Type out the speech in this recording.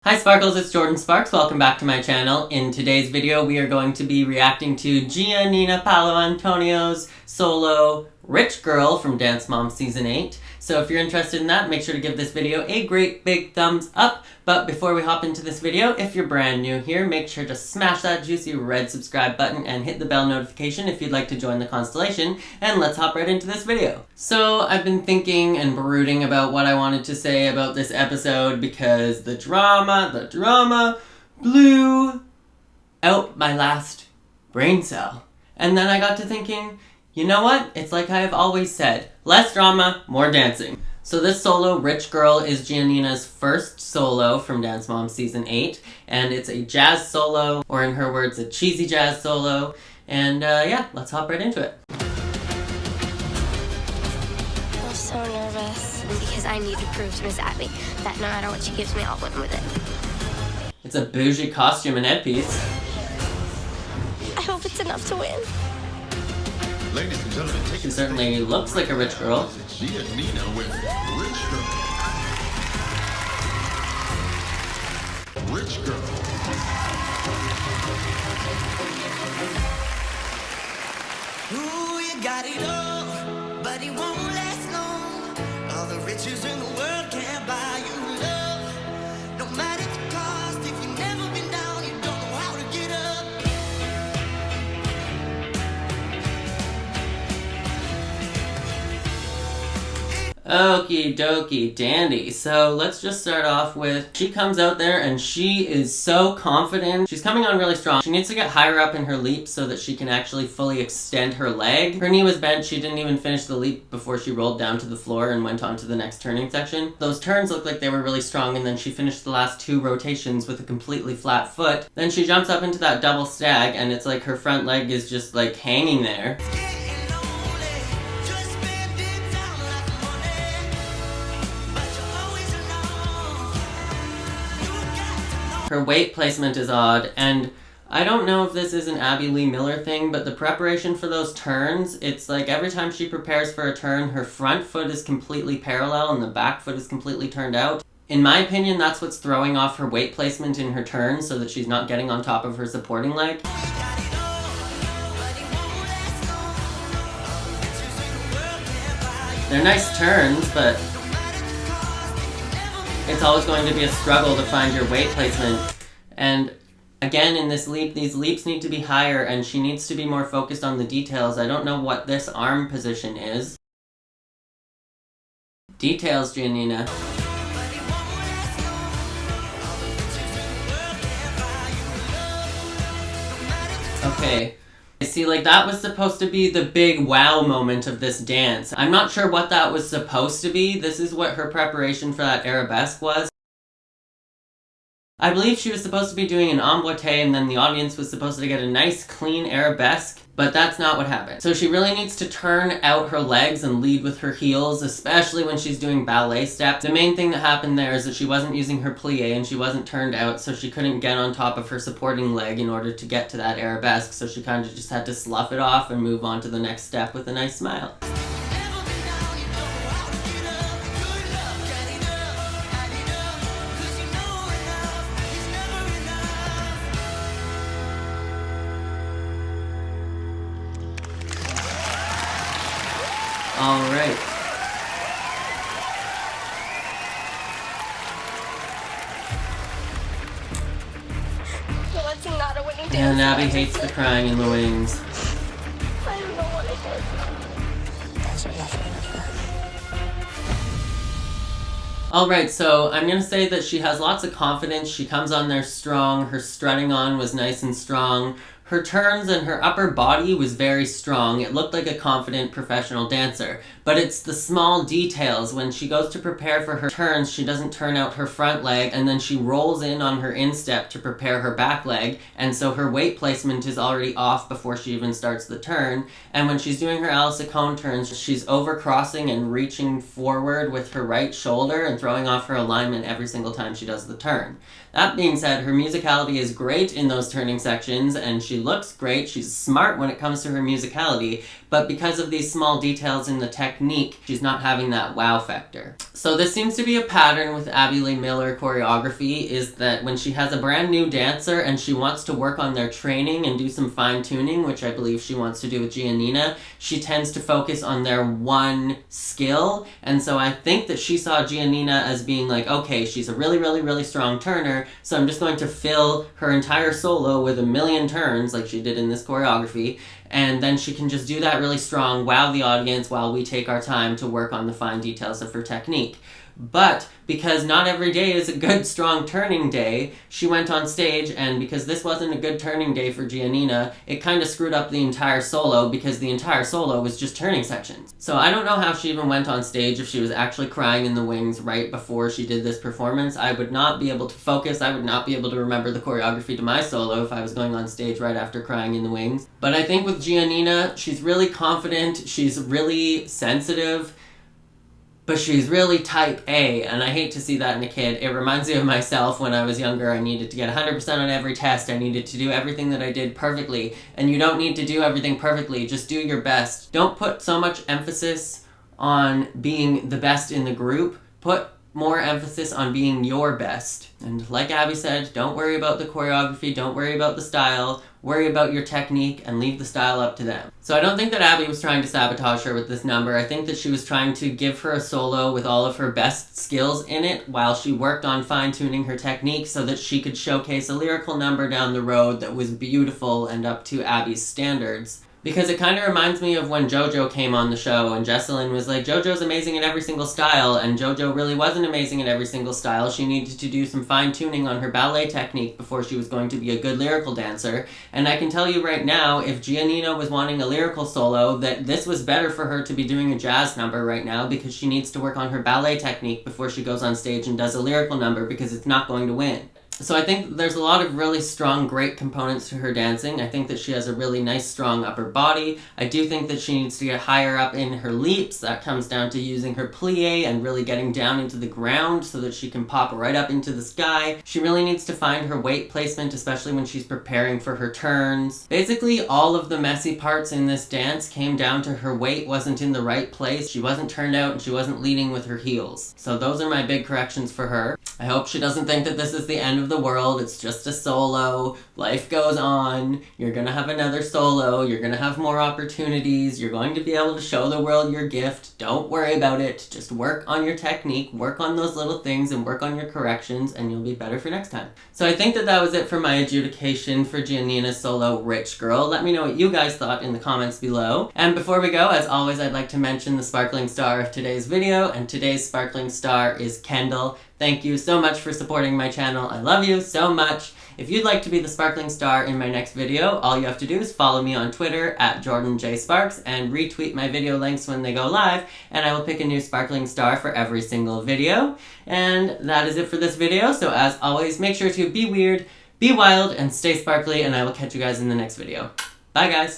Hi Sparkles, it's Jordan Sparks. Welcome back to my channel. In today's video, we are going to be reacting to GiaNina Paolo Antonio's solo Rich Girl from Dance Mom Season 8. So if you're interested in that, make sure to give this video a great big thumbs up. But before we hop into this video, if you're brand new here, make sure to smash that juicy red subscribe button and hit the bell notification if you'd like to join the constellation. And let's hop right into this video. So I've been thinking and brooding about what I wanted to say about this episode because the drama blew out my last brain cell. And then I got to thinking, you know what? It's like I have always said, less drama, more dancing. So this solo, Rich Girl, is GiaNina's first solo from Dance Mom Season 8, and it's a jazz solo, or in her words, a cheesy jazz solo, and yeah, let's hop right into it. I'm so nervous because I need to prove to Miss Abby that no matter what she gives me, I'll win with it. It's a bougie costume and headpiece. I hope it's enough to win. Ladies and gentlemen, She certainly looks like a rich girl. GiaNina with Rich Girl. Rich Girl. Ooh, you got it all, but it won't last long. All the riches in the world can't buy you love. No matter the cost, if you've never been down, you don't know how to get up. Okie dokie dandy. So let's just start off with, she comes out there and she is so confident. She's coming on really strong. She needs to get higher up in her leap so that she can actually fully extend her leg. Her knee was bent. She didn't even finish the leap before she rolled down to the floor and went on to the next turning section. Those turns looked like they were really strong, and then she finished the last two rotations with a completely flat foot. Then she jumps up into that double stag and it's like her front leg is just like hanging there. Getting lonely, just spending time like money. But you're always alone. You got to know. Her weight placement is odd, and I don't know if this is an Abby Lee Miller thing, but the preparation for those turns, it's like every time she prepares for a turn, her front foot is completely parallel and the back foot is completely turned out. In my opinion, that's what's throwing off her weight placement in her turns so that she's not getting on top of her supporting leg. They're nice turns, but it's always going to be a struggle to find your weight placement. And again, in this leap, these leaps need to be higher and she needs to be more focused on the details. I don't know what this arm position is. Details, GiaNina. Okay. See, like, that was supposed to be the big wow moment of this dance. I'm not sure what that was supposed to be. This is what her preparation for that arabesque was. I believe she was supposed to be doing an emboîté and then the audience was supposed to get a nice clean arabesque, but that's not what happened. So she really needs to turn out her legs and lead with her heels, especially when she's doing ballet steps. The main thing that happened there is that she wasn't using her plie and she wasn't turned out, so she couldn't get on top of her supporting leg in order to get to that arabesque, so she kind of just had to slough it off and move on to the next step with a nice smile. All right. No, that's not a winning dance. And Abby hates the crying in the wings. I don't know what I did. That's what nothing. Alright, so I'm gonna say that she has lots of confidence. She comes on there strong. Her strutting on was nice and strong. Her turns and her upper body was very strong. It looked like a confident professional dancer. But it's the small details. When she goes to prepare for her turns, she doesn't turn out her front leg, and then she rolls in on her instep to prepare her back leg, and so her weight placement is already off before she even starts the turn. And when she's doing her Alice Cone turns, she's overcrossing and reaching forward with her right shoulder and throwing off her alignment every single time she does the turn. That being said, her musicality is great in those turning sections, and she looks great, she's smart when it comes to her musicality, but because of these small details in the technique, she's not having that wow factor. So this seems to be a pattern with Abby Lee Miller choreography, is that when she has a brand new dancer and she wants to work on their training and do some fine tuning, which I believe she wants to do with GiaNina, she tends to focus on their one skill. And so I think that she saw GiaNina as being like, okay, she's a really strong turner, so I'm just going to fill her entire solo with a million turns like she did in this choreography, and then she can just do that really strong, wow the audience, while we take our time to work on the fine details of her technique. But because not every day is a good, strong turning day, she went on stage, and because this wasn't a good turning day for GiaNina, it kind of screwed up the entire solo, because the entire solo was just turning sections. So I don't know how she even went on stage, if she was actually crying in the wings right before she did this performance. I would not be able to focus, I would not be able to remember the choreography to my solo if I was going on stage right after crying in the wings. But I think with GiaNina, she's really confident, she's really sensitive, but she's really type A, and I hate to see that in a kid. It reminds me of myself when I was younger. I needed to get 100% on every test. I needed to do everything that I did perfectly. And you don't need to do everything perfectly. Just do your best. Don't put so much emphasis on being the best in the group. Put more emphasis on being your best. And like Abby said, don't worry about the choreography, don't worry about the style, worry about your technique and leave the style up to them. So I don't think that Abby was trying to sabotage her with this number. I think that she was trying to give her a solo with all of her best skills in it while she worked on fine-tuning her technique so that she could showcase a lyrical number down the road that was beautiful and up to Abby's standards. Because it kind of reminds me of when JoJo came on the show and Jesselyn was like, JoJo's amazing in every single style, and JoJo really wasn't amazing in every single style. She needed to do some fine-tuning on her ballet technique before she was going to be a good lyrical dancer. And I can tell you right now, if GiaNina was wanting a lyrical solo, that this was better for her to be doing a jazz number right now, because she needs to work on her ballet technique before she goes on stage and does a lyrical number, because it's not going to win. So I think there's a lot of really strong, great components to her dancing. I think that she has a really nice, strong upper body. I do think that she needs to get higher up in her leaps. That comes down to using her plie and really getting down into the ground so that she can pop right up into the sky. She really needs to find her weight placement, especially when she's preparing for her turns. Basically, all of the messy parts in this dance came down to her weight wasn't in the right place. She wasn't turned out and she wasn't leading with her heels. So those are my big corrections for her. I hope she doesn't think that this is the end of the world. It's just a solo. Life goes on. You're gonna have another solo. You're gonna have more opportunities. You're going to be able to show the world your gift. Don't worry about it. Just work on your technique, work on those little things, and work on your corrections, and you'll be better for next time. So I think that that was it for my adjudication for GiaNina's solo, Rich Girl. Let me know what you guys thought in the comments below. And before we go, as always, I'd like to mention the sparkling star of today's video, and today's sparkling star is Kendall. Thank you so much for supporting my channel. I love you so much. If you'd like to be the sparkling star in my next video, all you have to do is follow me on Twitter at JordanJSparks and retweet my video links when they go live, and I will pick a new sparkling star for every single video. And that is it for this video, so as always, make sure to be weird, be wild, and stay sparkly, and I will catch you guys in the next video. Bye guys!